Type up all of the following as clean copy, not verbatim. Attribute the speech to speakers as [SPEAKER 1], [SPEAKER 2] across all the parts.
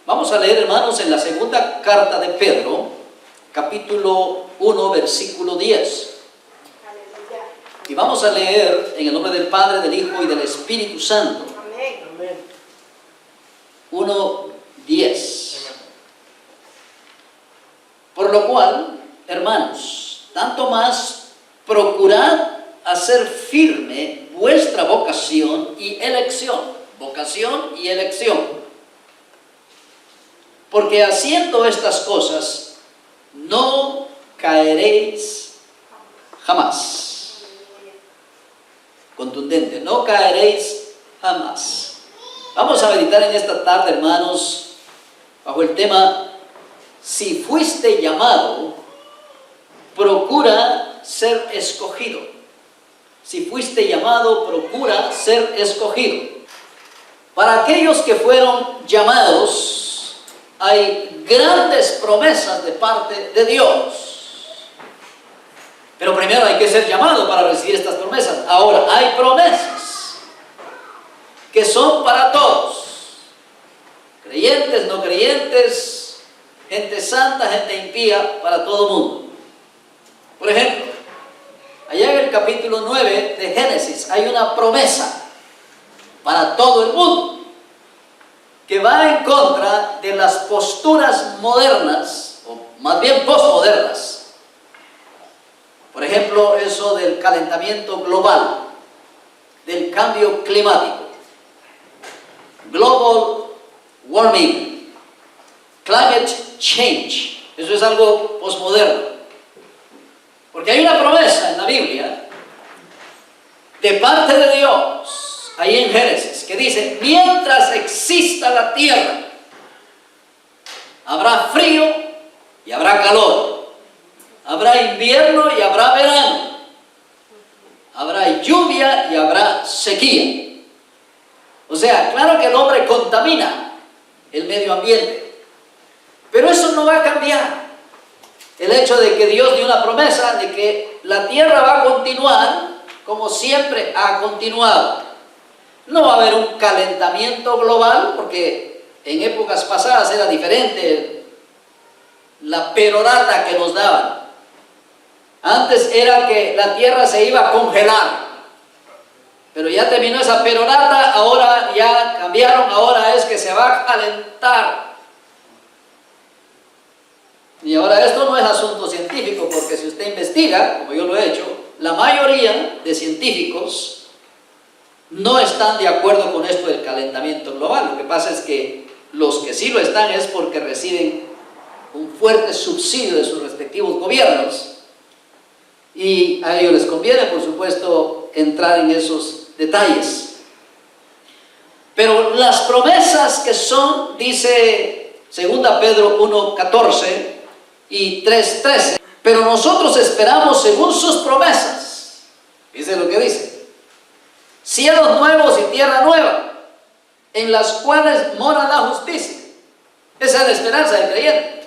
[SPEAKER 1] Vamos a leer, hermanos, en la segunda carta de Pedro, capítulo 1, versículo 10. Y vamos a leer en el nombre del Padre, del Hijo y del Espíritu Santo.
[SPEAKER 2] Amén.
[SPEAKER 1] 1:10. Por lo cual, hermanos, tanto más procurad hacer firme vuestra vocación y elección. Vocación y elección. Porque haciendo estas cosas, no caeréis jamás. Contundente, no caeréis jamás. Vamos a meditar en esta tarde, hermanos, bajo el tema: si fuiste llamado, procura ser escogido. Si fuiste llamado, procura ser escogido. Para aquellos que fueron llamados, hay grandes promesas de parte de Dios. Pero primero hay que ser llamado para recibir estas promesas. Ahora, hay promesas que son para todos. Creyentes, no creyentes, gente santa, gente impía, para todo el mundo. Por ejemplo, allá en el capítulo 9 de Génesis hay una promesa para todo el mundo, que va en contra de las posturas modernas, o más bien postmodernas. Por ejemplo, eso del calentamiento global, del cambio climático, global warming, climate change. Eso es algo postmoderno. Porque hay una promesa en la Biblia de parte de Dios, ahí en Génesis, que dice: mientras exista la tierra, habrá frío y habrá calor, habrá invierno y habrá verano, habrá lluvia y habrá sequía. O sea, claro que el hombre contamina el medio ambiente, pero eso no va a cambiar el hecho de que Dios dio una promesa de que la tierra va a continuar como siempre ha continuado. No va a haber un calentamiento global, porque en épocas pasadas era diferente la perorata que nos daban. Antes era que la tierra se iba a congelar, pero ya terminó esa perorata, ahora ya cambiaron, ahora es que se va a calentar. Y ahora esto no es asunto científico, porque si usted investiga, como yo lo he hecho, la mayoría de científicos no están de acuerdo con esto del calentamiento global. Lo que pasa es que los que sí lo están es porque reciben un fuerte subsidio de sus respectivos gobiernos, y a ellos les conviene, por supuesto, entrar en esos detalles. Pero las promesas que son, dice 2 Pedro 1:14 y 3:13, pero nosotros esperamos según sus promesas. Dice lo que dice: cielos nuevos y tierra nueva, en las cuales mora la justicia. Esa es la esperanza del creyente.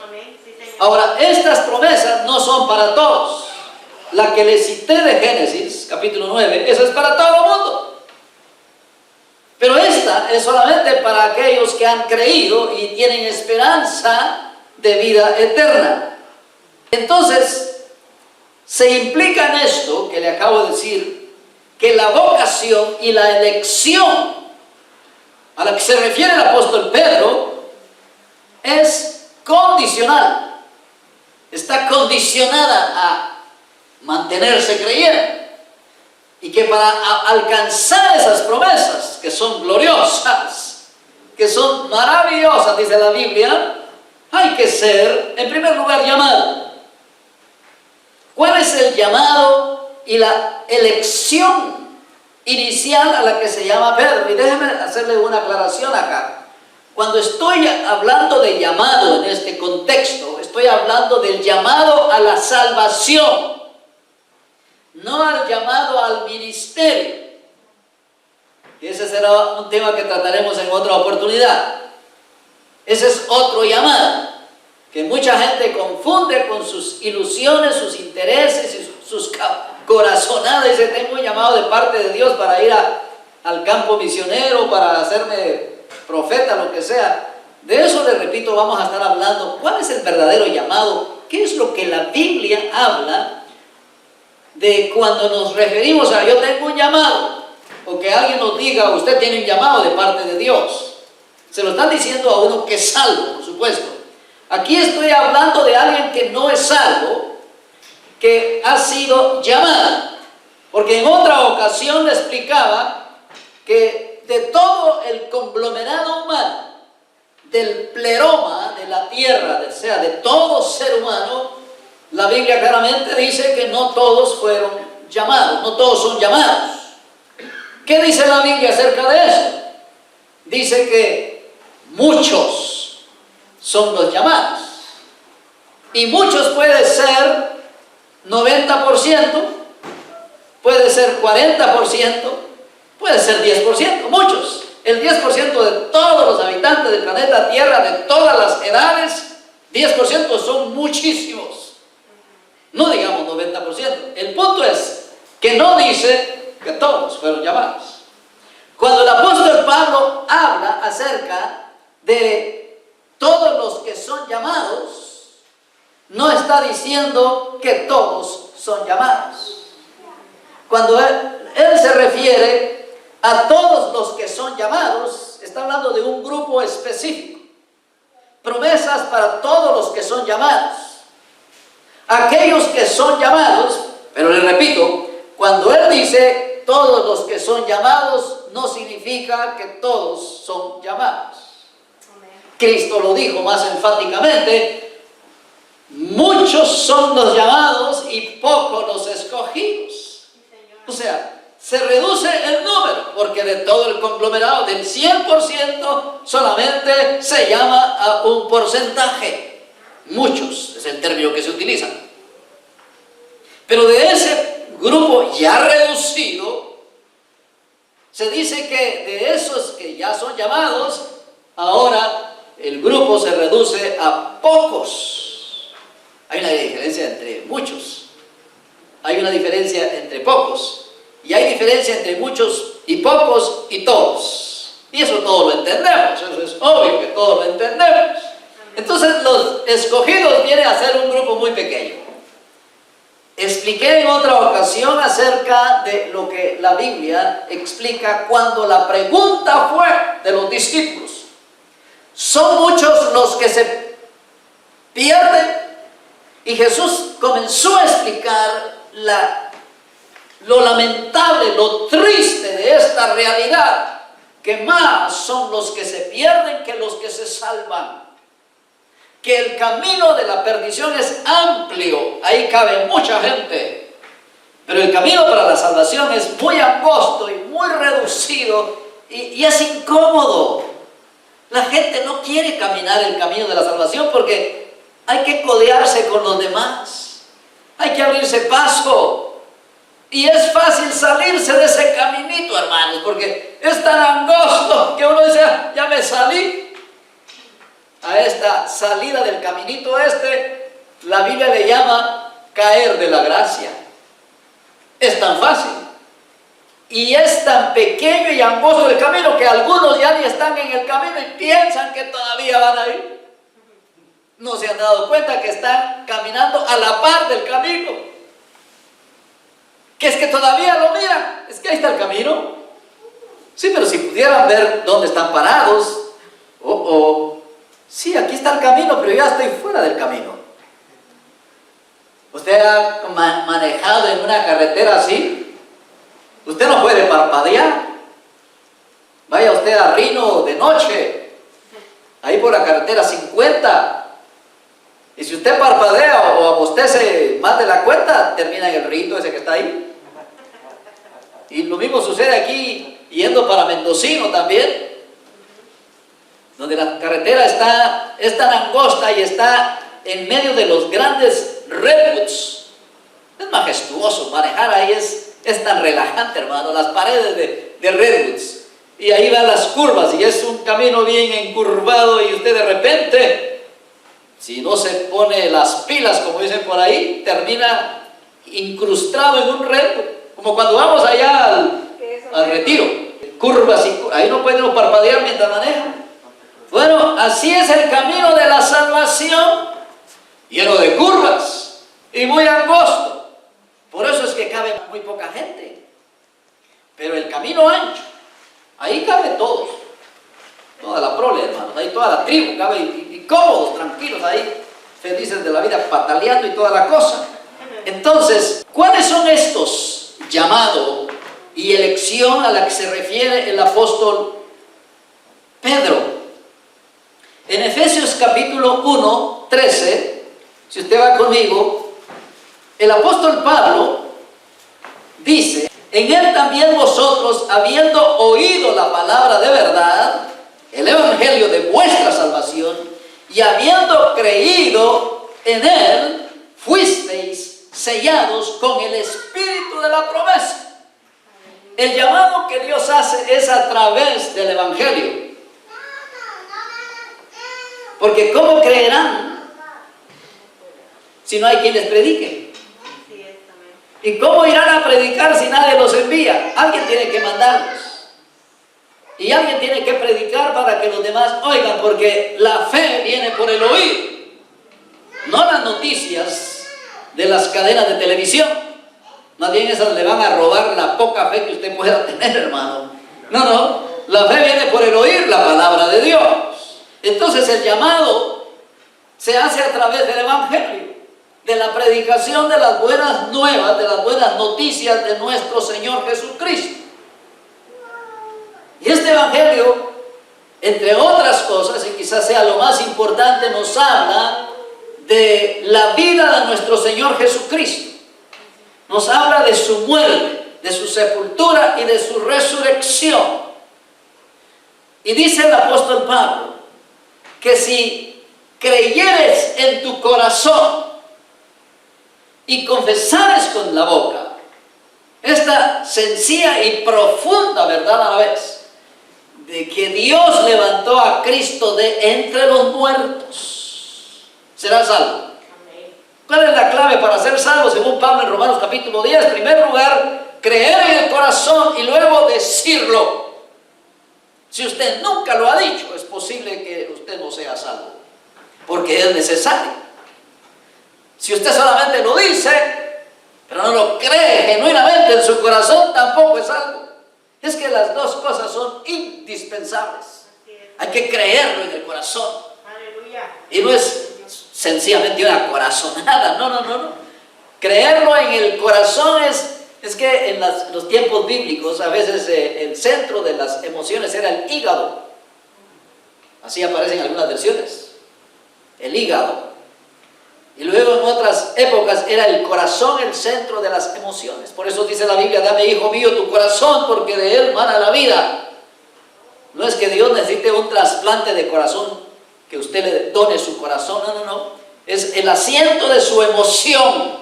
[SPEAKER 1] Ahora, estas promesas no son para todos. La que le cité de Génesis, capítulo 9, esa es para todo el mundo. Pero esta es solamente para aquellos que han creído y tienen esperanza de vida eterna. Entonces, se implica en esto que le acabo de decir, que la vocación y la elección a la que se refiere el apóstol Pedro es condicional. Está condicionada a mantenerse creyente, y que para alcanzar esas promesas, que son gloriosas, que son maravillosas, dice la Biblia, hay que ser, en primer lugar, llamado. ¿Cuál es el llamado y la elección inicial a la que se llama Pedro? Y déjeme hacerle una aclaración acá. Cuando estoy hablando de llamado en este contexto, estoy hablando del llamado a la salvación, no al llamado al ministerio. Y ese será un tema que trataremos en otra oportunidad. Ese es otro llamado que mucha gente confunde con sus ilusiones, sus intereses y sus corazonadas. Dice: tengo un llamado de parte de Dios para ir al campo misionero, para hacerme profeta, lo que sea. De eso le repito repito, vamos a estar hablando cuál es el verdadero llamado, qué es lo que la Biblia habla de cuando nos referimos a yo tengo un llamado, o que alguien nos diga usted tiene un llamado de parte de Dios. Se lo están diciendo a uno que es salvo, por supuesto. Aquí estoy hablando de alguien que no es salvo, que ha sido llamado, porque en otra ocasión le explicaba que de todo el conglomerado humano, del pleroma de la tierra, o sea, de todo ser humano, la Biblia claramente dice que no todos fueron llamados, no todos son llamados. ¿Qué dice la Biblia acerca de eso? Dice que muchos son los llamados. Y muchos puede ser 90%, puede ser 40%, puede ser 10%, muchos. El 10% de todos los habitantes del planeta Tierra, de todas las edades, 10% son muchísimos. No digamos 90%. El punto es que no dice que todos fueron llamados. Cuando el apóstol Pablo habla acerca de todos los que son llamados, no está diciendo que todos son llamados. Cuando él se refiere a todos los que son llamados, está hablando de un grupo específico. Promesas para todos los que son llamados. Aquellos que son llamados, pero le repito, cuando él dice todos los que son llamados, no significa que todos son llamados. Cristo lo dijo más enfáticamente: muchos son los llamados y pocos los escogidos. O sea, se reduce el número, porque de todo el conglomerado del 100% solamente se llama a un porcentaje. Muchos es el término que se utiliza. Pero de ese grupo ya reducido, se dice que de esos que ya son llamados, ahora el grupo se reduce a pocos. Hay una diferencia entre muchos, hay una diferencia entre pocos. Y hay diferencia entre muchos y pocos y todos. Y eso todos lo entendemos, eso es obvio que todos lo entendemos. Entonces los escogidos vienen a ser un grupo muy pequeño. Expliqué en otra ocasión acerca de lo que la Biblia explica cuando la pregunta fue de los discípulos: ¿son muchos los que se pierden? Y Jesús comenzó a explicar lo lamentable, lo triste de esta realidad, que más son los que se pierden que los que se salvan. Que el camino de la perdición es amplio, ahí cabe mucha gente, pero el camino para la salvación es muy angosto y muy reducido y es incómodo. La gente no quiere caminar el camino de la salvación porque hay que codearse con los demás, hay que abrirse paso. Y es fácil salirse de ese caminito, hermanos, porque es tan angosto que uno dice: ya me salí. A esta salida del caminito la Biblia le llama caer de la gracia. Es tan fácil. Y es tan pequeño y angosto el camino que algunos ya ni están en el camino y piensan que todavía van a ir. No se han dado cuenta que están caminando a la par del camino. Que es que todavía lo miran, es que ahí está el camino. Sí, pero si pudieran ver dónde están parados, sí, aquí está el camino, pero ya estoy fuera del camino. Usted ha manejado en una carretera así, usted no puede parpadear. Vaya usted a Rino de noche, ahí por la carretera 50, y si usted parpadea o abostece más de la cuenta, termina en el rito ese que está ahí. Y lo mismo sucede aquí, yendo para Mendocino también, donde la carretera es tan angosta y está en medio de los grandes redwoods. Es majestuoso, manejar ahí es tan relajante, hermano, las paredes de redwoods. Y ahí van las curvas y es un camino bien encurvado y usted de repente, si no se pone las pilas, como dicen por ahí, termina incrustado en un redwood. Como cuando vamos allá al retiro, curvas y ahí no puede uno parpadear mientras maneja. Bueno, así es el camino de la salvación, lleno de curvas y muy angosto. Por eso es que cabe muy poca gente. Pero el camino ancho, ahí cabe todos. Toda la prole, hermanos, ahí toda la tribu cabe y cómodos, tranquilos ahí, felices de la vida, pataleando y toda la cosa. Entonces, ¿cuáles son estos llamados y elección a la que se refiere el apóstol Pedro? En Efesios capítulo 1, 13, si usted va conmigo, el apóstol Pablo dice: en él también vosotros, habiendo oído la palabra de verdad, el evangelio de vuestra salvación, y habiendo creído en él, fuisteis sellados con el espíritu de la promesa. El llamado que Dios hace es a través del evangelio. Porque ¿cómo creerán si no hay quien les predique? ¿Y cómo irán a predicar si nadie los envía? Alguien tiene que mandarlos. Y alguien tiene que predicar para que los demás oigan, porque la fe viene por el oír, no las noticias de las cadenas de televisión. Más bien esas le van a robar la poca fe que usted pueda tener, hermano. No, la fe viene por el oír la palabra de Dios. Entonces el llamado se hace a través del evangelio, de la predicación de las buenas nuevas, de las buenas noticias de nuestro Señor Jesucristo. Y este evangelio, entre otras cosas, y quizás sea lo más importante, nos habla de la vida de nuestro Señor Jesucristo. Nos habla de su muerte, de su sepultura y de su resurrección. Y dice el apóstol Pablo que si creyeres en tu corazón y confesares con la boca esta sencilla y profunda verdad a la vez, de que Dios levantó a Cristo de entre los muertos, serás salvo. ¿Cuál es la clave para ser salvo según Pablo en Romanos capítulo 10? En primer lugar, creer en el corazón y luego decirlo. Si usted nunca lo ha dicho, es posible que usted no sea salvo, porque es necesario. Si usted solamente lo dice, pero no lo cree genuinamente en su corazón, tampoco es salvo. Es que las dos cosas son indispensables. Hay que creerlo en el corazón. Y no es sencillamente una corazonada, no. Creerlo en el corazón es que en los tiempos bíblicos a veces el centro de las emociones era el hígado. Así aparecen algunas versiones. El hígado. Y luego en otras épocas era el corazón el centro de las emociones. Por eso dice la Biblia: dame, hijo mío, tu corazón, porque de él mana la vida. No es que Dios necesite un trasplante de corazón, que usted le done su corazón, no. Es el asiento de su emoción,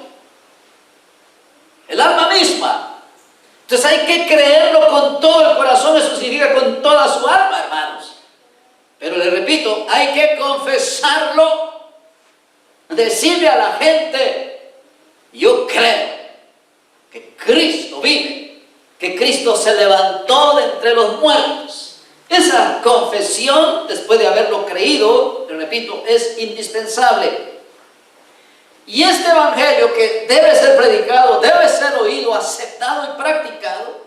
[SPEAKER 1] el alma misma. Entonces hay que creerlo con todo el corazón, eso significa con toda su alma, hermanos. Pero le repito, hay que confesarlo. Decirle a la gente: yo creo que Cristo vive, que Cristo se levantó de entre los muertos. Esa confesión, después de haberlo creído, le repito, es indispensable. Y este evangelio, que debe ser predicado, debe ser oído, aceptado y practicado,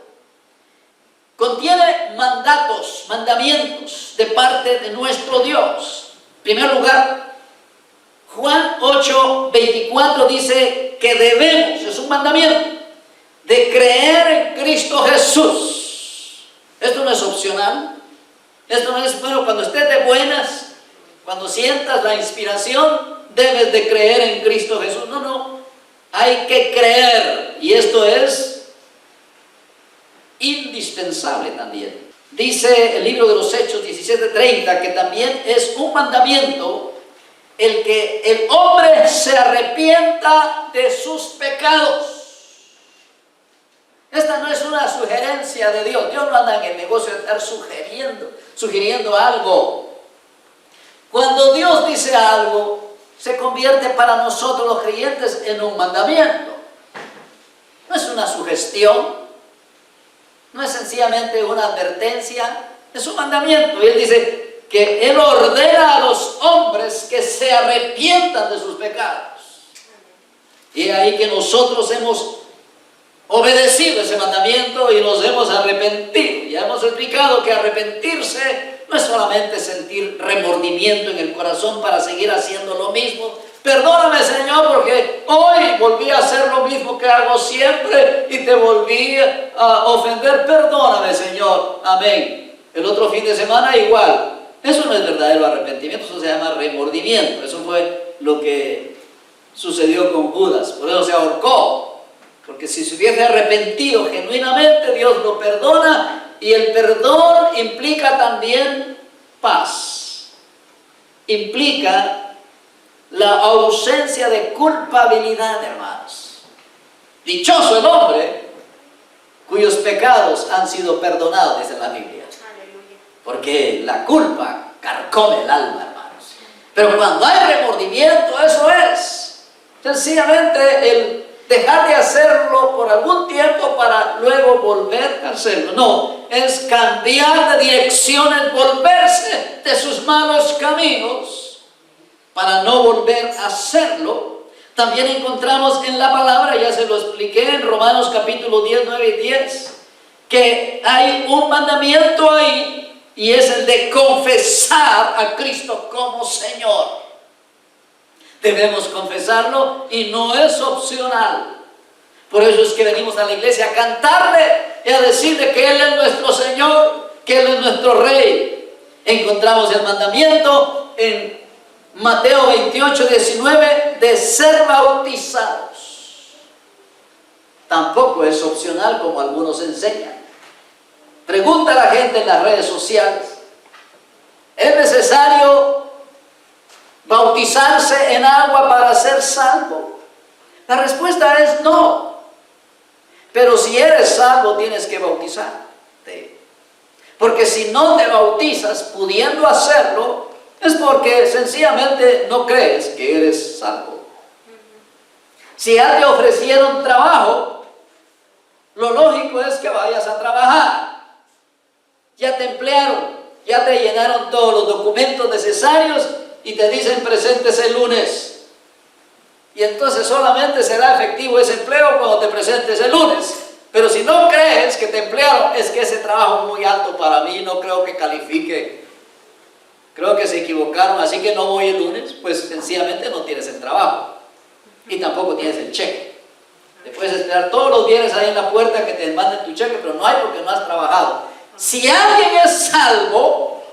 [SPEAKER 1] contiene mandamientos de parte de nuestro Dios. En primer lugar, Juan 8:24 dice que debemos, es un mandamiento, de creer en Cristo Jesús. Esto no es opcional. Esto no es, bueno, cuando estés de buenas, cuando sientas la inspiración, debes de creer en Cristo Jesús. No. Hay que creer. Y esto es indispensable también. Dice el libro de los Hechos 17:30 que también es un mandamiento el que el hombre se arrepienta de sus pecados. Esta no es una sugerencia de Dios. Dios no anda en el negocio de estar sugiriendo algo. Cuando Dios dice algo, se convierte para nosotros los creyentes en un mandamiento. No es una sugestión, no es sencillamente una advertencia, es un mandamiento. Y Él dice: que Él ordena a los hombres que se arrepientan de sus pecados. Y ahí que nosotros hemos obedecido ese mandamiento y nos hemos arrepentido. Ya hemos explicado que arrepentirse no es solamente sentir remordimiento en el corazón para seguir haciendo lo mismo. Perdóname, Señor, porque hoy volví a hacer lo mismo que hago siempre y te volví a ofender. Perdóname, Señor. Amén. El otro fin de semana igual. Eso no es verdadero arrepentimiento, eso se llama remordimiento. Eso fue lo que sucedió con Judas. Por eso se ahorcó. Porque si se hubiese arrepentido genuinamente, Dios lo perdona. Y el perdón implica también paz. Implica la ausencia de culpabilidad, hermanos. Dichoso el hombre cuyos pecados han sido perdonados, dice la Biblia. Porque la culpa carcome el alma, hermanos. Pero cuando hay remordimiento, eso es sencillamente el dejar de hacerlo por algún tiempo para luego volver a hacerlo. No, es cambiar de direcciones, volverse de sus malos caminos para no volver a hacerlo. También encontramos en la palabra, ya se lo expliqué en Romanos capítulo 10, 9 y 10, que hay un mandamiento ahí y es el de confesar a Cristo como Señor. Debemos confesarlo y no es opcional. Por eso es que venimos a la iglesia a cantarle y a decirle que Él es nuestro Señor, que Él es nuestro Rey. Encontramos el mandamiento en Mateo 28, 19, de ser bautizados. Tampoco es opcional como algunos enseñan. Pregunta a la gente en las redes sociales: ¿es necesario bautizarse en agua para ser salvo? La respuesta es no. Pero si eres salvo, tienes que bautizarte. Porque si no te bautizas pudiendo hacerlo, es porque sencillamente no crees que eres salvo. Si ya te ofrecieron trabajo, lo lógico es que vayas a trabajar. Ya te emplearon, ya te llenaron todos los documentos necesarios y te dicen presentes el lunes. Y entonces solamente será efectivo ese empleo cuando te presentes el lunes. Pero si no crees que te emplearon, es que ese trabajo es muy alto para mí, no creo que califique. Creo que se equivocaron, así que no voy el lunes. Pues sencillamente no tienes el trabajo. Y tampoco tienes el cheque. Te puedes esperar todos los viernes ahí en la puerta que te manden tu cheque, pero no hay porque no has trabajado. Si alguien es salvo,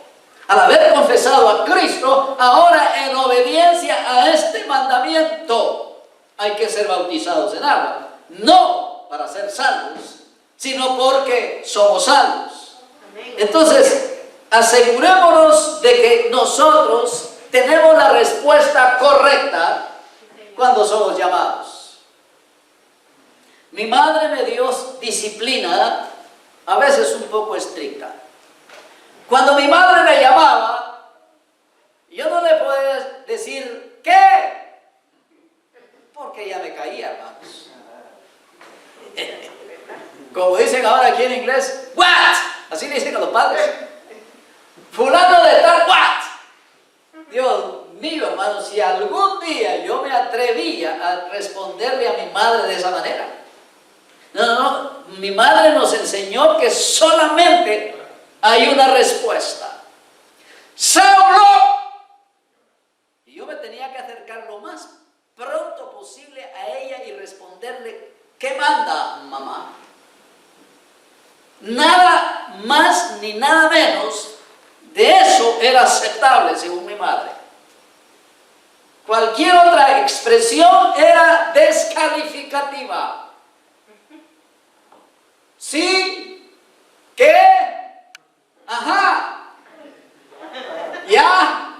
[SPEAKER 1] al haber confesado a Cristo, ahora en obediencia a este mandamiento, hay que ser bautizados en agua. No para ser salvos, sino porque somos salvos. Entonces, asegurémonos de que nosotros tenemos la respuesta correcta cuando somos llamados. Mi madre me dio disciplina, a veces un poco estricta. Cuando mi madre me llamaba, yo no le podía decir ¿qué? Porque ya me caía, hermanos. Como dicen ahora aquí en inglés, what? Así le dicen a los padres. Fulano de tal, what? Dios mío, hermanos, si algún día yo me atrevía a responderle a mi madre de esa manera. No, mi madre nos enseñó que solamente hay una respuesta. ¡Saulo! Y yo me tenía que acercar lo más pronto posible a ella y responderle: ¿qué manda, mamá? Nada más ni nada menos de eso era aceptable según mi madre. Cualquier otra expresión era descalificativa. ¿Sí? ¿Qué? Ajá. ¿Ya?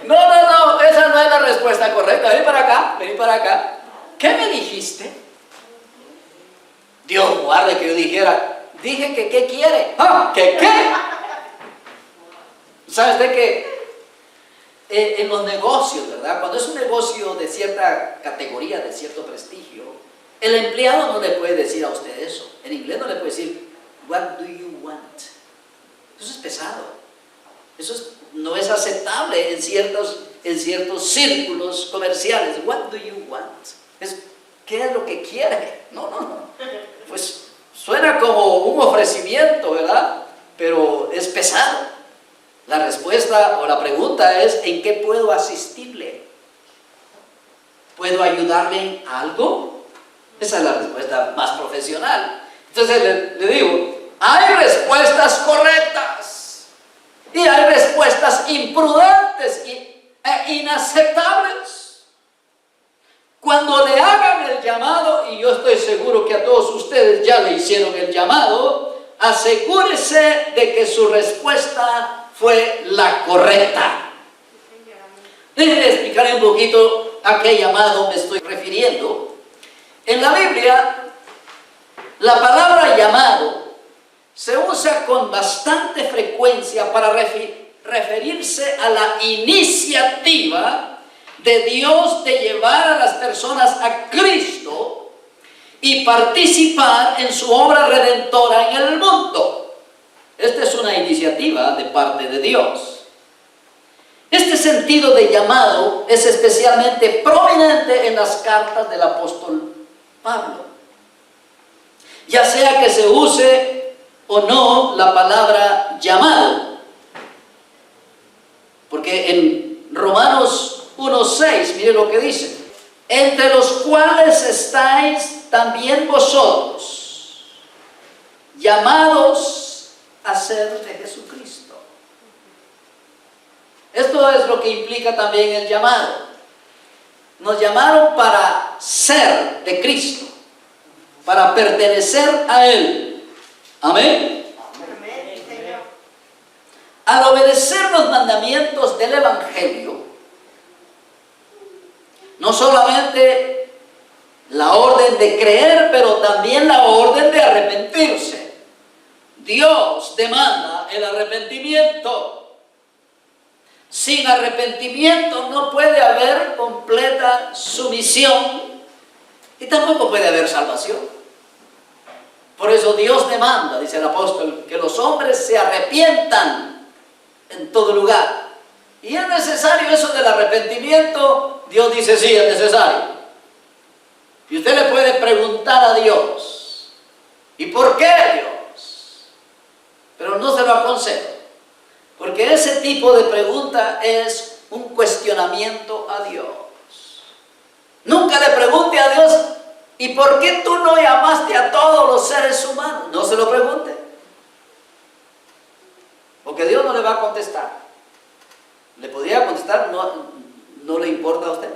[SPEAKER 1] No, esa no es la respuesta correcta. Vení para acá. ¿Qué me dijiste? Dios guarde que yo dijera, dije que ¿qué quiere? ¿Ah? ¿Qué? ¿Sabe usted que en los negocios, ¿verdad? Cuando es un negocio de cierta categoría, de cierto prestigio, el empleado no le puede decir a usted eso. En inglés no le puede decir, what do you want? Eso es pesado. no es aceptable en ciertos círculos comerciales. What do you want? ¿Qué es lo que quiere? No. Pues suena como un ofrecimiento, ¿verdad? Pero es pesado. La respuesta o la pregunta es: ¿en qué puedo asistirle? ¿Puedo ayudarle en algo? Esa es la respuesta más profesional. Entonces le digo, hay respuestas correctas y hay respuestas imprudentes e inaceptables. Cuando le hagan el llamado, y yo estoy seguro que a todos ustedes ya le hicieron el llamado, asegúrese de que su respuesta fue la correcta. Déjenme explicarle un poquito a qué llamado me estoy refiriendo. En la Biblia, la palabra llamado se usa con bastante frecuencia para referirse a la iniciativa de Dios de llevar a las personas a Cristo y participar en su obra redentora en el mundo. Esta es una iniciativa de parte de Dios. Este sentido de llamado es especialmente prominente en las cartas del apóstol Pablo. Ya sea que se use o no la palabra llamado. Porque en Romanos 1:6, mire lo que dice: entre los cuales estáis también vosotros, llamados a ser de Jesucristo. Esto es lo que implica también el llamado. Nos llamaron para ser de Cristo, para pertenecer a Él. Amén.
[SPEAKER 2] Amén.
[SPEAKER 1] Al obedecer los mandamientos del Evangelio, no solamente la orden de creer, pero también la orden de arrepentirse. Dios demanda el arrepentimiento. Sin arrepentimiento no puede haber completa sumisión y tampoco puede haber salvación. Por eso Dios demanda, dice el apóstol, que los hombres se arrepientan en todo lugar. Y es necesario eso del arrepentimiento. Dios dice sí, es necesario. Y usted le puede preguntar a Dios: ¿y por qué, Dios? Pero no se lo aconsejo. Porque ese tipo de pregunta es un cuestionamiento a Dios. Nunca le pregunte a Dios: ¿y por qué tú no llamaste a todos los seres humanos? No se lo pregunte. Porque Dios no le va a contestar. ¿Le podría contestar? No le importa a usted.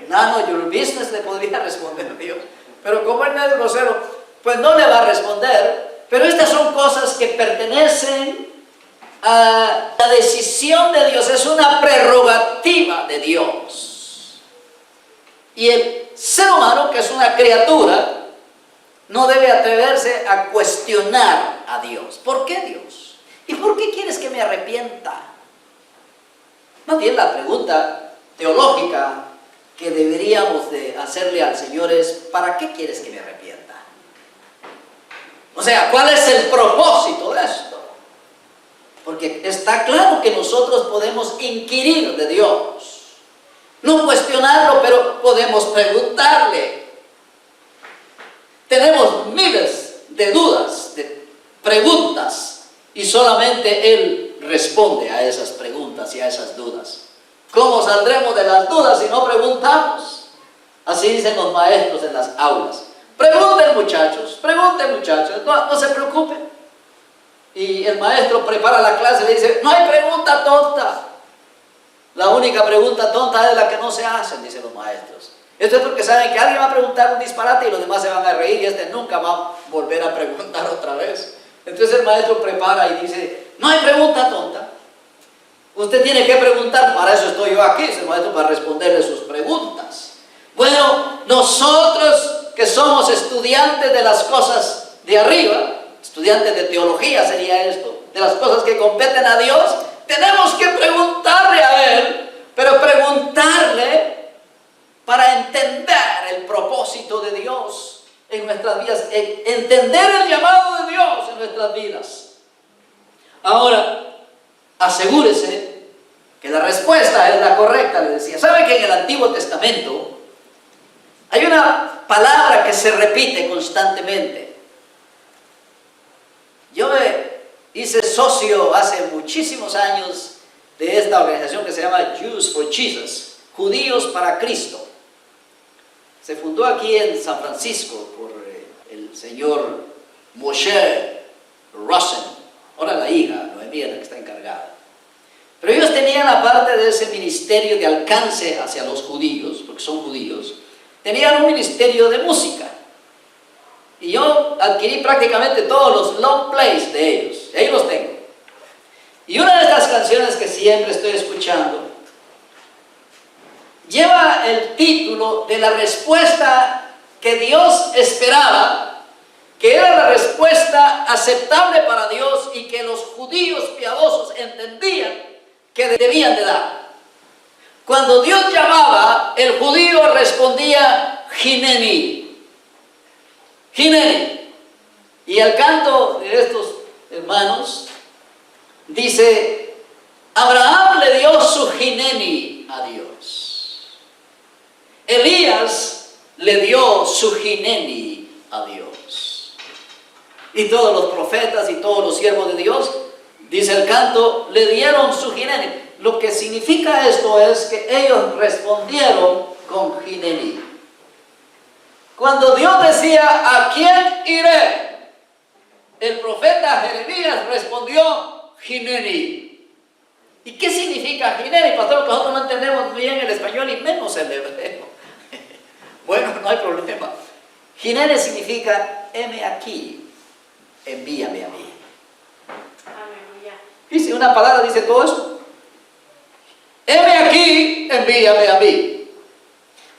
[SPEAKER 1] None of your business, le podría responder a Dios. Pero como él no es grosero, pues no le va a responder. Pero estas son cosas que pertenecen a la decisión de Dios. Es una prerrogativa de Dios. Y el ser humano, que es una criatura, no debe atreverse a cuestionar a Dios. ¿Por qué, Dios? ¿Y por qué quieres que me arrepienta? Más bien la pregunta teológica que deberíamos de hacerle al Señor es: ¿para qué quieres que me arrepienta? O sea, ¿cuál es el propósito de esto? Porque está claro que nosotros podemos inquirir de Dios. No cuestionarlo, pero podemos preguntarle. Tenemos miles de dudas, de preguntas, y solamente Él responde a esas preguntas y a esas dudas. ¿Cómo saldremos de las dudas si no preguntamos? Así dicen los maestros en las aulas. Pregunten, muchachos, no se preocupen. Y el maestro prepara la clase y le dice: no hay pregunta tonta. La única pregunta tonta es la que no se hacen, dicen los maestros. Esto es porque saben que alguien va a preguntar un disparate y los demás se van a reír y este nunca va a volver a preguntar otra vez. Entonces el maestro prepara y dice: no hay pregunta tonta. Usted tiene que preguntar, para eso estoy yo aquí, es el maestro, para responderle sus preguntas. Bueno, nosotros que somos estudiantes de las cosas de arriba, estudiantes de teología sería esto, de las cosas que competen a Dios, tenemos que preguntarle a Él, pero preguntarle para entender el propósito de Dios en nuestras vidas, entender el llamado de Dios en nuestras vidas. Ahora, asegúrese que la respuesta es la correcta, le decía. ¿Sabe que en el Antiguo Testamento hay una palabra que se repite constantemente? Yo me hice socio hace muchísimos años de esta organización que se llama Jews for Jesus, Judíos para Cristo. Se fundó aquí en San Francisco por el señor Moshe Rosen. Ahora la hija, Noemí, es la que está encargada. Pero ellos tenían, aparte de ese ministerio de alcance hacia los judíos, porque son judíos, tenían un ministerio de música. Y yo adquirí prácticamente todos los long plays de ellos. Ahí los tengo. Y una de estas canciones que siempre estoy escuchando lleva el título de la respuesta que Dios esperaba, que era la respuesta aceptable para Dios y que los judíos piadosos entendían que debían de dar. Cuando Dios llamaba, el judío respondía Hineni, Hineni. Y el canto de estos hermanos dice: Abraham le dio su Hineni a Dios. Elías le dio su Hineni a Dios. Y todos los profetas y todos los siervos de Dios, dice el canto, le dieron su Hineni. Lo que significa esto es que ellos respondieron con Hineni. Cuando Dios decía, ¿a quién iré?, el profeta Jeremías respondió, Hineni. ¿Y qué significa Hineni, pastor? Porque nosotros no entendemos bien el español y menos el hebreo. Bueno, no hay problema. Hineni significa, heme aquí, envíame a mí. Y si una palabra dice todo eso, heme aquí, envíame a mí.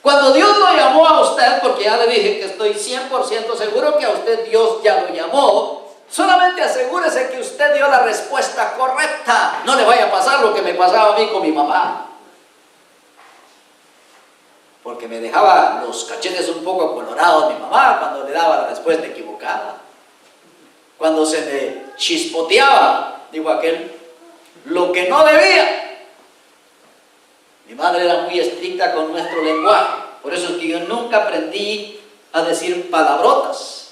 [SPEAKER 1] Cuando Dios lo llamó a usted, porque ya le dije que estoy 100% seguro que a usted Dios ya lo llamó, solamente asegúrese que usted dio la respuesta correcta. No le vaya a pasar lo que me pasaba a mí con mi mamá, porque me dejaba los cachetes un poco colorados mi mamá cuando le daba la respuesta equivocada. Cuando se me chispoteaba, digo aquel, lo que no debía. Mi madre era muy estricta con nuestro lenguaje, por eso es que yo nunca aprendí a decir palabrotas.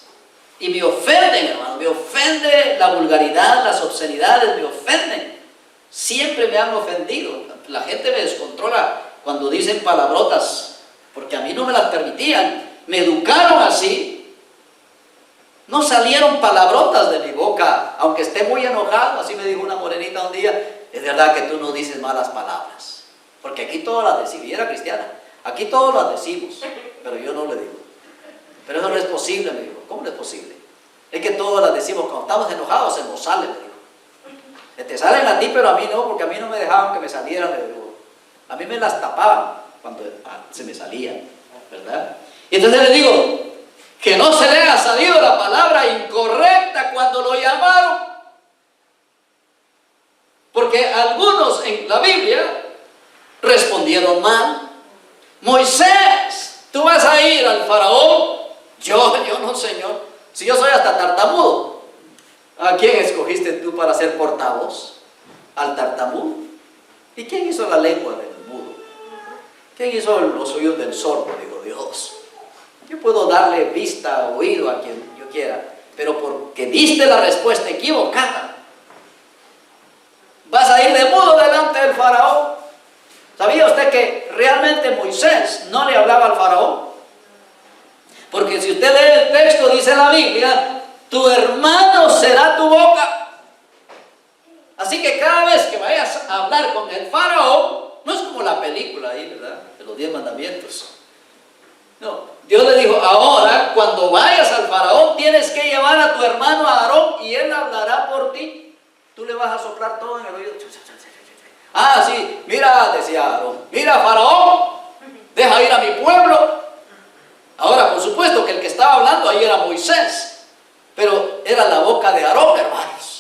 [SPEAKER 1] Y me ofenden, hermano, me ofende la vulgaridad, las obscenidades, me ofenden. Siempre me han ofendido. La gente me descontrola cuando dicen palabrotas, porque a mí no me las permitían. Me educaron así. No salieron palabrotas de mi boca, aunque esté muy enojado. Así me dijo una morenita un día, es verdad que tú no dices malas palabras. Porque aquí todas las decimos, y era cristiana, aquí todos las decimos, pero yo no le digo. Pero eso no es posible, me dijo. ¿Cómo no es posible? Es que todos las decimos, cuando estamos enojados se nos sale, me dijo. Te salen a ti, pero a mí no, porque a mí no me dejaban que me salieran, le digo. A mí me las tapaban cuando se me salían, ¿verdad? Y entonces le digo, que no se le haya salido la palabra incorrecta cuando lo llamaron. Porque algunos en la Biblia respondieron mal. Moisés, ¿tú vas a ir al faraón? Yo no, Señor. Si yo soy hasta tartamudo. ¿A quién escogiste tú para ser portavoz? ¿Al tartamudo? ¿Y quién hizo la lengua del mudo? ¿Quién hizo los oídos del sordo? Digo, Dios. Yo puedo darle vista, oído a quien yo quiera, pero porque diste la respuesta equivocada, vas a ir de mudo delante del faraón. ¿Sabía usted que realmente Moisés no le hablaba al faraón? Porque si usted lee el texto, dice la Biblia, tu hermano será tu boca. Así que cada vez que vayas a hablar con el faraón, no es como la película ahí, ¿verdad?, de los 10 mandamientos. No, Dios le dijo, ahora cuando vayas al faraón tienes que llevar a tu hermano Aarón y él hablará por ti. Tú le vas a soplar todo en el oído. Ah, sí, mira, decía Aarón, mira, faraón, deja ir a mi pueblo. Ahora, por supuesto que el que estaba hablando ahí era Moisés, pero era la boca de Aarón, hermanos.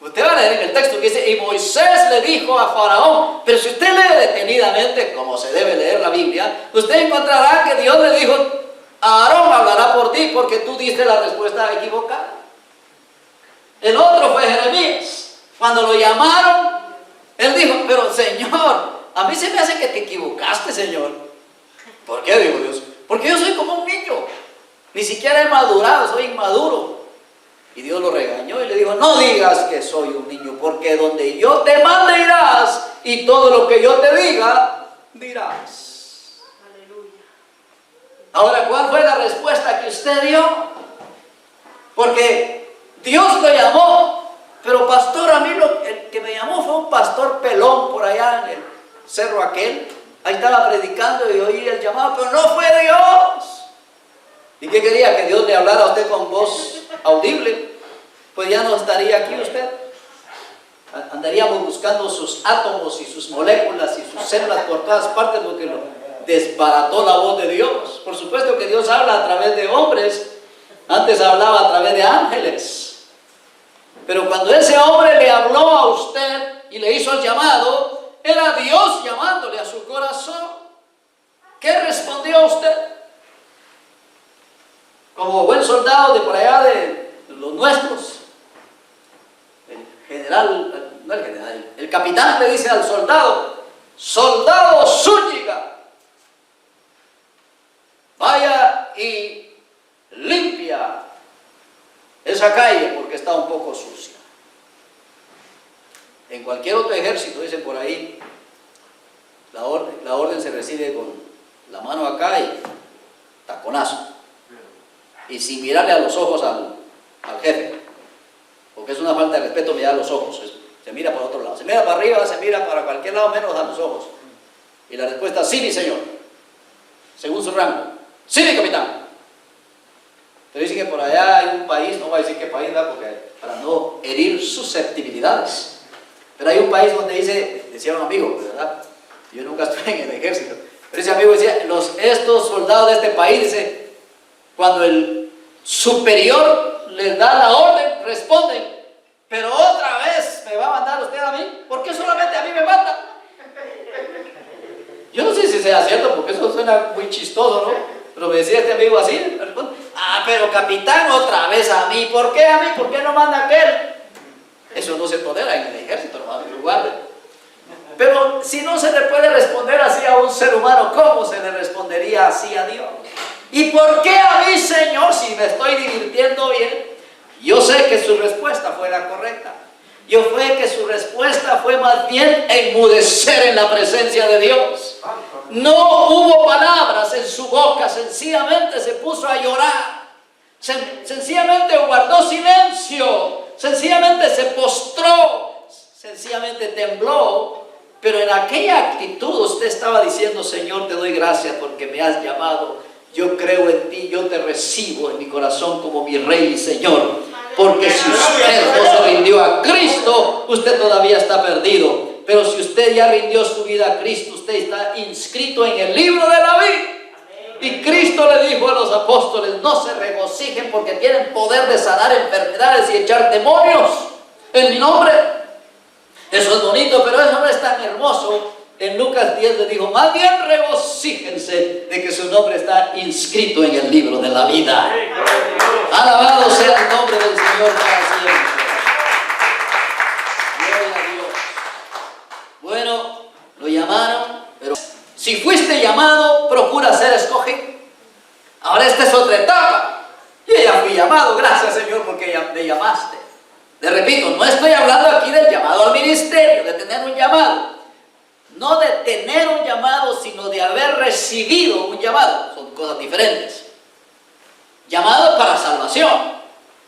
[SPEAKER 1] Usted va a leer en el texto que dice, y Moisés le dijo a faraón, pero si usted lee detenidamente, como se debe leer la Biblia, usted encontrará que Dios le dijo, Aarón hablará por ti porque tú diste la respuesta equivocada. El otro fue Jeremías. Cuando lo llamaron, él dijo, pero Señor, a mí se me hace que te equivocaste, Señor. ¿Por qué? Dijo Dios. Porque yo soy como un niño. Ni siquiera he madurado, soy inmaduro. Y Dios lo regañó y le dijo, no digas que soy un niño, porque donde yo te mande irás, y todo lo que yo te diga, dirás.
[SPEAKER 2] Aleluya.
[SPEAKER 1] Ahora, ¿cuál fue la respuesta que usted dio? Porque Dios lo llamó, pero pastor, a mí el que me llamó fue un pastor pelón por allá en el cerro aquel. Ahí estaba predicando y oí el llamado, pero no fue Dios. ¿Y qué quería? ¿Que Dios le hablara a usted con voz audible? Pues ya no estaría aquí usted. Andaríamos buscando sus átomos y sus moléculas y sus células por todas partes porque lo desbarató la voz de Dios. Por supuesto que Dios habla a través de hombres. Antes hablaba a través de ángeles. Pero cuando ese hombre le habló a usted y le hizo el llamado, era Dios llamándole a su corazón. ¿Qué respondió usted? Como buen soldado de por allá de los nuestros, el general, no el general, el capitán le dice al soldado, soldado Zúñiga, vaya y limpia esa calle porque está un poco sucia. En cualquier otro ejército, dicen por ahí, la orden se recibe con la mano acá y taconazo. Y sin mirarle a los ojos al jefe, porque es una falta de respeto mirar a los ojos, se mira para otro lado, se mira para arriba, se mira para cualquier lado menos a los ojos. Y la respuesta, sí, mi señor, según su rango, sí, mi capitán. Pero dicen que por allá hay un país, no voy a decir qué país, ¿verdad? Porque para no herir susceptibilidades, pero hay un país donde decía un amigo, ¿verdad? Yo nunca estuve en el ejército, pero ese amigo decía, estos soldados de este país, dice, cuando el superior les da la orden, responden, pero otra vez me va a mandar usted a mí, ¿por qué solamente a mí me manda? Yo no sé si sea cierto, porque eso suena muy chistoso, ¿no? Pero me decía este amigo así, pero capitán, otra vez a mí, ¿por qué a mí? ¿Por qué no manda aquel? Eso no se tolera en el ejército, hermano, en lugar de... Pero si no se le puede responder así a un ser humano, ¿cómo se le respondería así a Dios? ¿Y por qué a mí, Señor, si me estoy divirtiendo bien? Yo sé que su respuesta fue la correcta. Yo sé que su respuesta fue más bien enmudecer en la presencia de Dios. No hubo palabras en su boca, sencillamente se puso a llorar. Sencillamente guardó silencio, sencillamente se postró, sencillamente tembló. Pero en aquella actitud usted estaba diciendo, Señor, te doy gracias porque me has llamado. Yo creo en ti, yo te recibo en mi corazón como mi Rey y Señor. Porque si usted no se rindió a Cristo, usted todavía está perdido. Pero si usted ya rindió su vida a Cristo, usted está inscrito en el libro de la vida. Y Cristo le dijo a los apóstoles, no se regocijen porque tienen poder de sanar enfermedades y echar demonios en mi nombre. Eso es bonito, pero eso no es tan hermoso. En Lucas 10 le dijo, más bien regocíjense de que su nombre está inscrito en el libro de la vida. Alabado sea el nombre del Señor para siempre. Gloria a Dios. Bueno, lo llamaron, pero si fuiste llamado, procura ser escogido. Ahora esta es otra etapa. Yo ya fui llamado, gracias Señor porque me llamaste. Le repito, no estoy hablando aquí del llamado al ministerio, de tener un llamado. No de tener un llamado, sino de haber recibido un llamado. Son cosas diferentes. Llamado para salvación.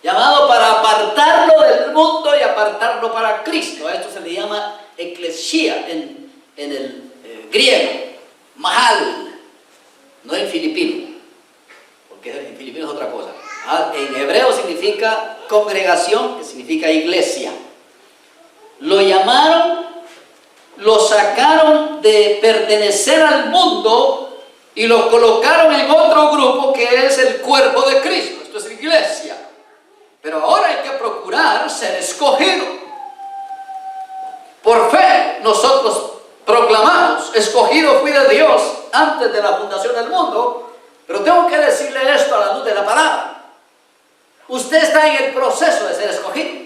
[SPEAKER 1] Llamado para apartarlo del mundo y apartarlo para Cristo. A esto se le llama eclesia en el griego. Mahal. No en filipino. Porque en filipino es otra cosa. En hebreo significa congregación, que significa iglesia. Lo llamaron, lo sacaron de pertenecer al mundo y lo colocaron en otro grupo que es el cuerpo de Cristo. Esto es iglesia. Pero ahora hay que procurar ser escogido. Por fe nosotros proclamamos, escogido fui de Dios antes de la fundación del mundo, pero tengo que decirle esto a la luz de la palabra. Usted está en el proceso de ser escogido.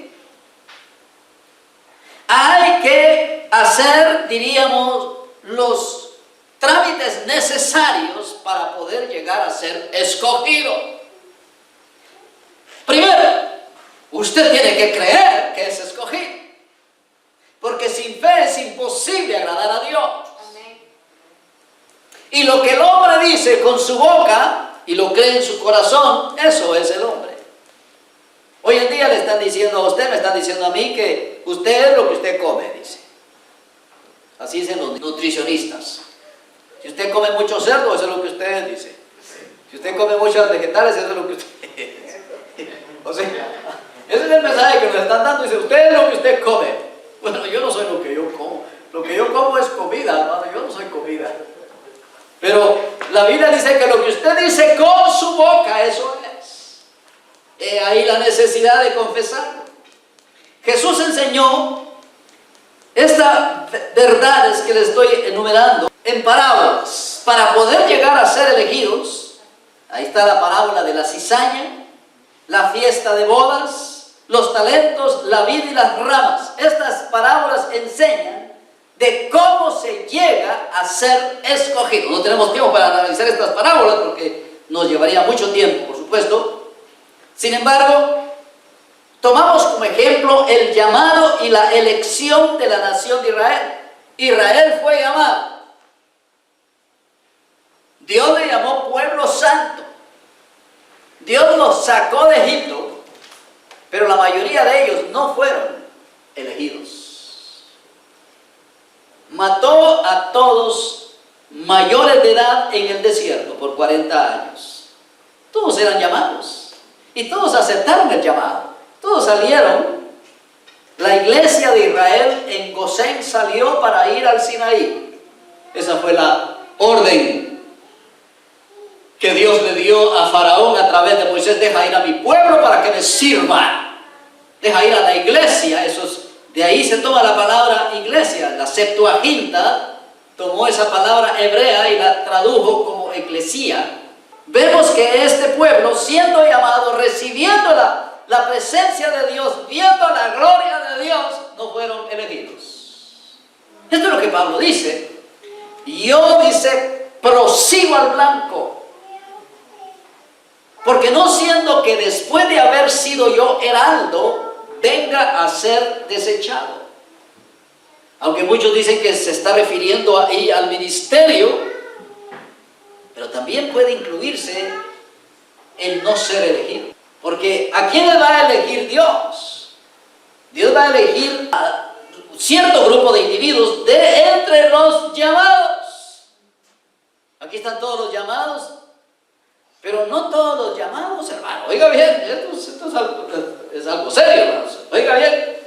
[SPEAKER 1] hacer, diríamos, los trámites necesarios para poder llegar a ser escogido. Primero, usted tiene que creer que es escogido, porque sin fe es imposible agradar a Dios. Y lo que el hombre dice con su boca y lo cree en su corazón, eso es el hombre. Hoy en día le están diciendo a usted, me están diciendo a mí que usted es lo que usted come, dice. Así dicen los nutricionistas. Si usted come mucho cerdo, eso es lo que usted dice. Si usted come muchos vegetales, eso es lo que usted dice. O sea, ese es el mensaje que nos están dando. Dice, usted es lo que usted come. Bueno, yo no soy lo que yo como. Lo que yo como es comida, hermano. Yo no soy comida. Pero la Biblia dice que lo que usted dice con su boca, eso es. He ahí la necesidad de confesarlo. Jesús enseñó estas verdades que les estoy enumerando en parábolas para poder llegar a ser elegidos. Ahí está la parábola de la cizaña, la fiesta de bodas, los talentos, la vid y las ramas. Estas parábolas enseñan de cómo se llega a ser escogido. No tenemos tiempo para analizar estas parábolas porque nos llevaría mucho tiempo, por supuesto. Sin embargo, tomamos como ejemplo el llamado y la elección de la nación de Israel. Israel fue llamado. Dios le llamó pueblo santo. Dios los sacó de Egipto, pero la mayoría de ellos no fueron elegidos. Mató a todos mayores de edad en el desierto por 40 años. Todos eran llamados y todos aceptaron el llamado. Todos salieron. La iglesia de Israel en Gosén salió para ir al Sinaí. Esa fue la orden que Dios le dio a Faraón a través de Moisés. Deja ir a mi pueblo para que me sirva. Deja ir a la iglesia. De ahí se toma la palabra iglesia. La Septuaginta tomó esa palabra hebrea y la tradujo como eclesía. Vemos que este pueblo, siendo llamado, recibiendo la presencia de Dios, viendo la gloria de Dios, no fueron elegidos. Esto es lo que Pablo dice. Yo, dice, prosigo al blanco, porque no siendo que después de haber sido yo heraldo, venga a ser desechado. Aunque muchos dicen que se está refiriendo ahí al ministerio, pero también puede incluirse el no ser elegido. Porque ¿a quién le va a elegir Dios? Dios va a elegir a cierto grupo de individuos de entre los llamados. Aquí están todos los llamados, pero no todos los llamados, hermano. Oiga bien, esto es algo serio, hermanos. Oiga bien,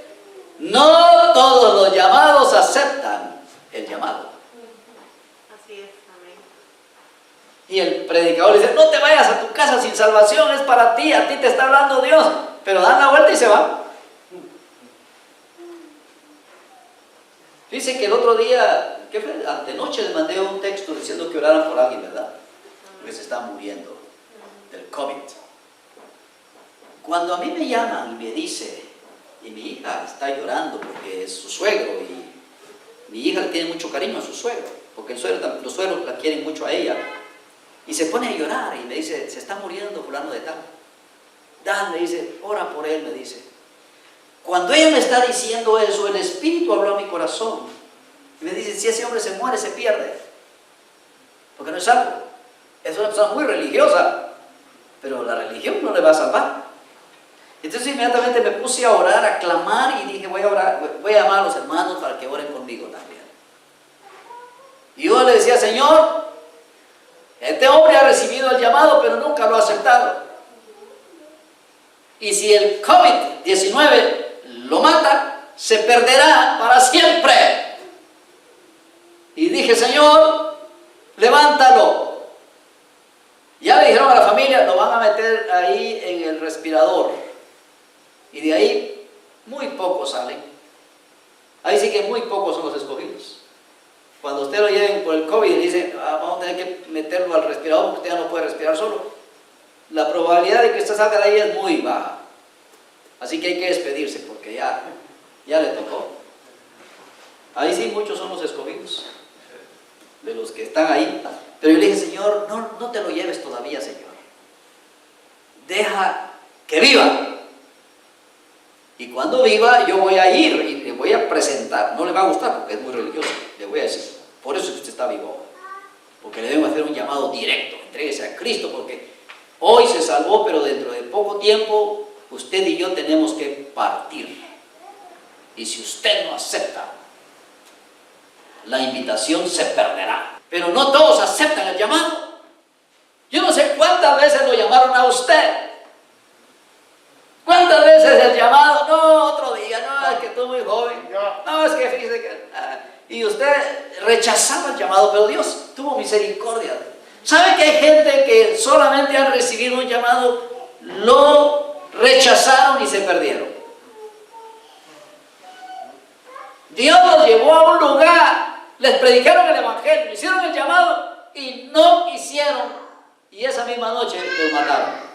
[SPEAKER 1] no todos los llamados aceptan el llamado.
[SPEAKER 2] Así es, amén.
[SPEAKER 1] Y el predicador dice, no te vayas a tu casa sin salvación, es para ti, a ti te está hablando Dios. Pero dan la vuelta y se va. Dice que el otro día, ¿qué fue? Antenoche les mandé un texto diciendo que oraran por alguien, ¿verdad? Porque se está muriendo del COVID. Cuando a mí me llaman y me dice, y mi hija está llorando porque es su suegro, y mi hija le tiene mucho cariño a su suegro, porque los suegros la quieren mucho a ella, y se pone a llorar y me dice, se está muriendo fulano de tal. Dan, me dice, ora por él, me dice. Cuando ella me está diciendo eso, el Espíritu habló a mi corazón y me dice, si ese hombre se muere, se pierde, porque no es salvo. Es una persona muy religiosa, pero la religión no le va a salvar. Entonces inmediatamente me puse a orar, a clamar, y dije, voy a orar, voy a llamar a los hermanos para que oren conmigo también. Y yo le decía, Señor, este hombre ha recibido el llamado, pero nunca lo ha aceptado. Y si el COVID-19 lo mata, se perderá para siempre. Y dije, Señor, levántalo. Ya le dijeron a la familia, lo van a meter ahí en el respirador. Y de ahí muy pocos salen. Ahí sí que muy pocos son los escogidos. Cuando usted lo lleven por el COVID y dicen, vamos a tener que meterlo al respirador porque usted ya no puede respirar solo, la probabilidad de que usted salga de ahí es muy baja. Así que hay que despedirse porque ya le tocó. Ahí sí muchos son los escogidos, de los que están ahí. Pero yo le dije, Señor, no te lo lleves todavía, Señor. Deja que viva. Y cuando viva, yo voy a ir y le voy a presentar. No le va a gustar porque es muy religioso. Le voy a decir, por eso es que usted está vivo ahora. Porque le debo hacer un llamado directo. Entréguese a Cristo, porque hoy se salvó, pero dentro de poco tiempo, usted y yo tenemos que partir. Y si usted no acepta, la invitación se perderá. Pero no todos aceptan el llamado. Yo no sé cuántas veces lo llamaron a usted. ¿Cuántas veces el llamado? No, otro día, no, es que tú muy joven. No, es que fíjese que... y usted rechazaba el llamado, pero Dios tuvo misericordia. ¿Sabe que hay gente que solamente han recibido un llamado, lo rechazaron y se perdieron? Dios los llevó a un lugar, les predicaron el evangelio, hicieron el llamado y no hicieron. Y esa misma noche los mataron.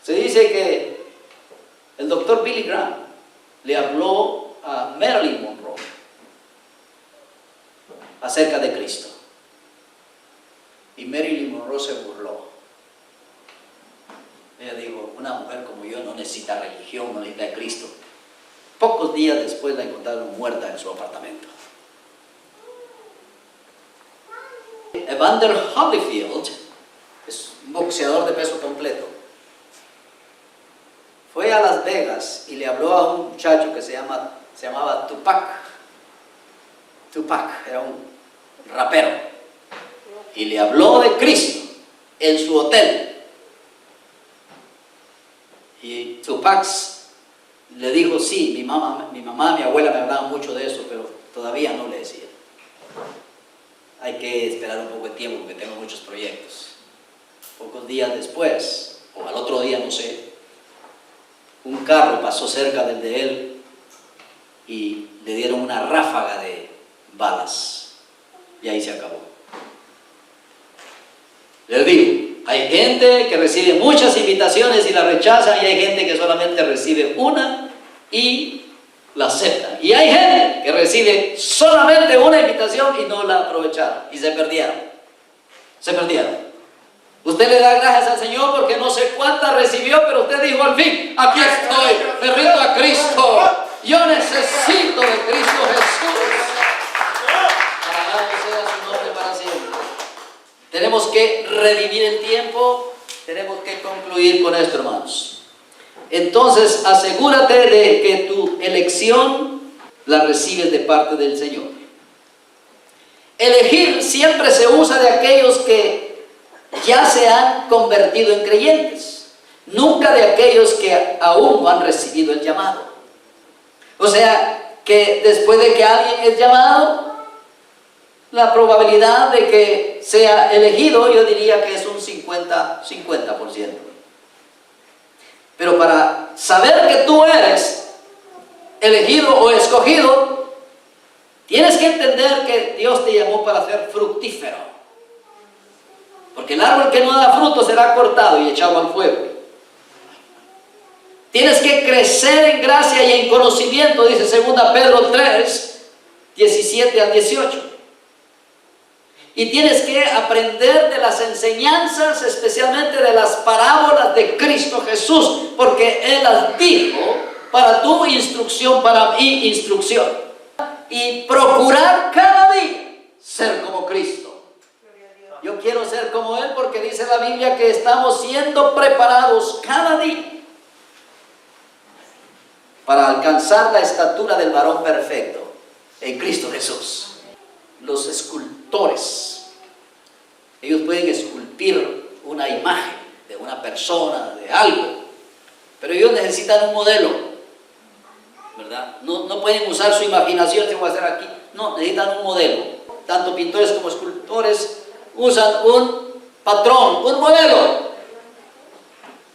[SPEAKER 1] Se dice que el doctor Billy Graham le habló a Marilyn Monroe acerca de Cristo. Y Marilyn Monroe se burló. Ella dijo, una mujer como yo no necesita religión, no necesita Cristo. Pocos días después la encontraron muerta en su apartamento. Evander Holyfield es un boxeador de peso completo. Fue a Las Vegas y le habló a un muchacho que se llamaba Tupac. Tupac era un rapero. Y le habló de Cristo en su hotel. Y Tupac le dijo, sí, mi mamá, mi abuela me hablaban mucho de eso, pero todavía no le decía. Hay que esperar un poco de tiempo porque tengo muchos proyectos. Pocos días después, o al otro día, no sé, un carro pasó cerca del de él y le dieron una ráfaga de balas. Y ahí se acabó. Les digo, hay gente que recibe muchas invitaciones y la rechaza, y hay gente que solamente recibe una y la acepta. Y hay gente que recibe solamente una invitación y no la aprovecharon y se perdieron. Se perdieron. Usted le da gracias al Señor porque no sé cuántas recibió, pero usted dijo al fin, aquí estoy, me rindo a Cristo. Yo necesito de Cristo Jesús. Alabado sea su nombre para siempre. Tenemos que revivir el tiempo, tenemos que concluir con esto, hermanos. Entonces, asegúrate de que tu elección la recibes de parte del Señor. Elegir siempre se usa de aquellos que ya se han convertido en creyentes, nunca de aquellos que aún no han recibido el llamado. O sea, que después de que alguien es llamado, la probabilidad de que sea elegido, yo diría que es un 50%. Pero para saber que tú eres elegido o escogido, tienes que entender que Dios te llamó para ser fructífero. Porque el árbol que no da fruto será cortado y echado al fuego. Tienes que crecer en gracia y en conocimiento, dice 2 Pedro 3, 17 al 18. Y tienes que aprender de las enseñanzas, especialmente de las parábolas de Cristo Jesús, porque Él las dijo para tu instrucción, para mi instrucción. Y procurar cada día ser como Cristo. Yo quiero ser como Él porque dice la Biblia que estamos siendo preparados cada día para alcanzar la estatura del varón perfecto en Cristo Jesús. Los escultores, ellos pueden esculpir una imagen de una persona, de algo, pero ellos necesitan un modelo, ¿verdad? No pueden usar su imaginación, ¿qué voy a hacer aquí? No, necesitan un modelo. Tanto pintores como escultores usan un patrón, un modelo.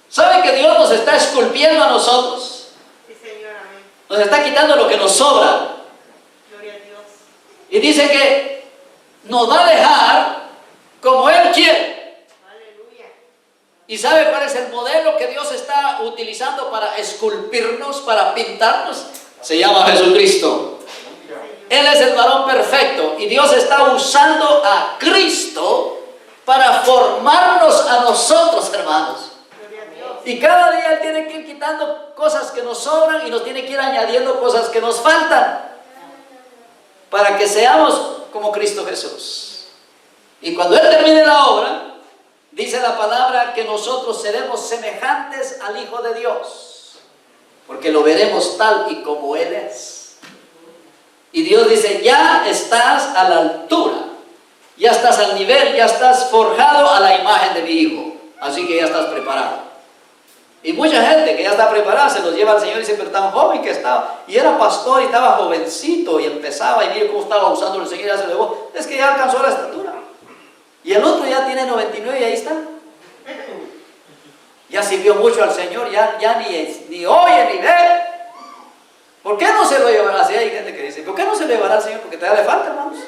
[SPEAKER 1] ¿Saben que Dios nos está esculpiendo a nosotros?
[SPEAKER 2] Sí, Señor, amén.
[SPEAKER 1] Nos está quitando lo que nos sobra.
[SPEAKER 2] Gloria a Dios.
[SPEAKER 1] Y dice que nos va a dejar como Él quiere.
[SPEAKER 2] Aleluya.
[SPEAKER 1] ¿Y sabe cuál es el modelo que Dios está utilizando para esculpirnos, para pintarnos? se llama Jesucristo. Él es el varón perfecto y Dios está usando a Cristo para formarnos a nosotros, hermanos.
[SPEAKER 2] Gloria a Dios.
[SPEAKER 1] Y cada día Él tiene que ir quitando cosas que nos sobran y nos tiene que ir añadiendo cosas que nos faltan para que seamos como Cristo Jesús. Y cuando Él termine la obra, dice la palabra que nosotros seremos semejantes al Hijo de Dios, porque lo veremos tal y como Él es. Y Dios dice, ya estás a la altura, ya estás al nivel, ya estás forjado a la imagen de mi Hijo, así que ya estás preparado. Y mucha gente que ya está preparada se los lleva al Señor y dice, pero tan joven que estaba, y era pastor y estaba jovencito y empezaba y mire cómo estaba usando el Señor y ya se elevó, es que ya alcanzó la estatura. Y el otro ya tiene 99 y ahí está. Ya sirvió mucho al Señor, ya ni oye ni ve. ¿Por qué no se lo llevará? Así hay gente que dice, ¿por qué no se lo llevará al Señor? Porque todavía le falta, hermanos.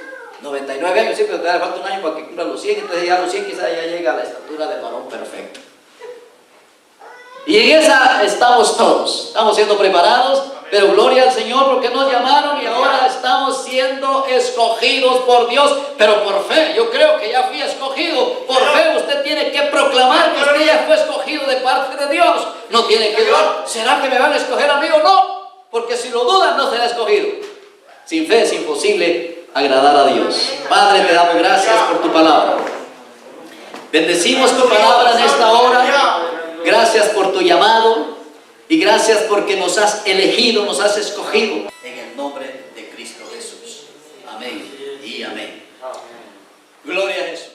[SPEAKER 1] 99 años, sí, pero todavía le falta un año para que cumpla los 100, entonces ya a los 100 quizás ya llega a la estatura del varón perfecto. Y en esa estamos todos, estamos siendo preparados, pero gloria al Señor porque nos llamaron y ahora estamos siendo escogidos por Dios, pero por fe. Yo creo que ya fui escogido, por fe usted tiene que proclamar que usted ya fue escogido de parte de Dios. No tiene que dudar, ¿será que me van a escoger a mí o no? Porque si lo dudan no será escogido. Sin fe es imposible agradar a Dios. Padre, te damos gracias por tu palabra. Bendecimos tu palabra en esta hora. Gracias por tu llamado y gracias porque nos has elegido, nos has escogido. En el nombre de Cristo Jesús. Amén y amén. Gloria a Jesús.